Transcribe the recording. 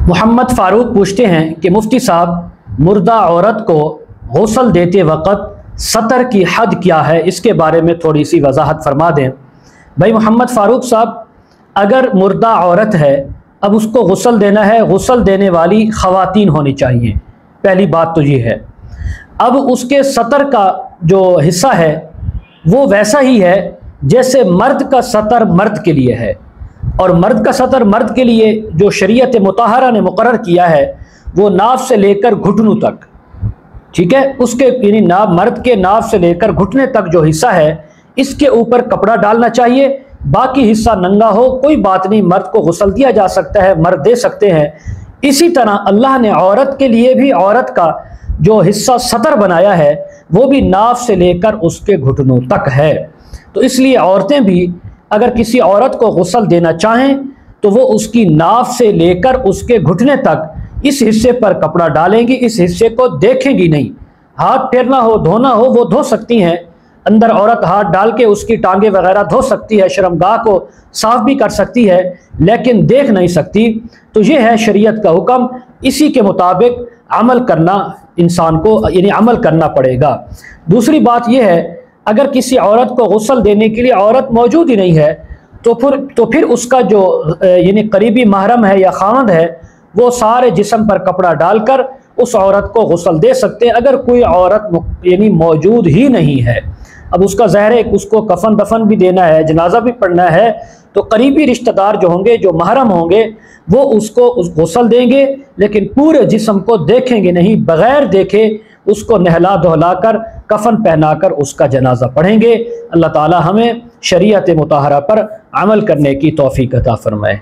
मोहम्मद फ़ारूक पूछते हैं कि मुफ्ती साहब, मुर्दा औरत को गुस्ल देते वक़्त सतर की हद क्या है, इसके बारे में थोड़ी सी वजाहत फरमा दें। भाई मोहम्मद फ़ारूक साहब, अगर मुर्दा औरत है, अब उसको गुस्ल देना है, गुस्ल देने वाली ख़वातीन होनी चाहिए, पहली बात तो ये है। अब उसके सतर का जो हिस्सा है वो वैसा ही है जैसे मर्द का सतर मर्द के लिए है, और मर्द का सतर मर्द के लिए जो शरीयत मुताहरा ने मुकर्रर किया है वो नाव से लेकर घुटनों तक, ठीक है, उसके यानी नाव, मर्द के नाव से लेकर घुटने तक जो हिस्सा है इसके ऊपर कपड़ा डालना चाहिए, बाकी हिस्सा नंगा हो, कोई बात नहीं, मर्द को गुस्ल दिया जा सकता है, मर्द दे सकते हैं। इसी तरह अल्लाह ने औरत के लिए भी औरत का जो हिस्सा सतर बनाया है वो भी नाव से लेकर उसके घुटनों तक है। तो इसलिए औरतें भी अगर किसी औरत को गुस्ल देना चाहें तो वो उसकी नाव से लेकर उसके घुटने तक इस हिस्से पर कपड़ा डालेंगी, इस हिस्से को देखेंगी नहीं। हाथ फेरना हो, धोना हो, वो धो सकती हैं, अंदर औरत हाथ डाल के उसकी टांगे वगैरह धो सकती है, शर्मगाह को साफ भी कर सकती है, लेकिन देख नहीं सकती। तो ये है शरीयत का हुक्म, इसी के मुताबिक अमल करना इंसान को यानी अमल करना पड़ेगा। दूसरी बात यह है, अगर किसी औरत को गुस्ल देने के लिए औरत मौजूद ही नहीं है तो फिर उसका जो यानी करीबी महरम है या खामद है वो सारे जिस्म पर कपड़ा डालकर उस औरत को गुस्ल दे सकते हैं, अगर कोई औरत यानी मौजूद ही नहीं है। अब उसका ज़ाहिर है उसको कफन दफन भी देना है, जनाजा भी पढ़ना है, तो करीबी रिश्तेदार जो होंगे, जो महरम होंगे, वो उसको गुस्ल देंगे, लेकिन पूरे जिस्म को देखेंगे नहीं, बग़ैर देखे उसको नहला धुला कर कफन पहनाकर उसका जनाजा पढ़ेंगे। अल्लाह ताला हमें शरीयत मुताहरा पर अमल करने की तौफीक अता फरमाए।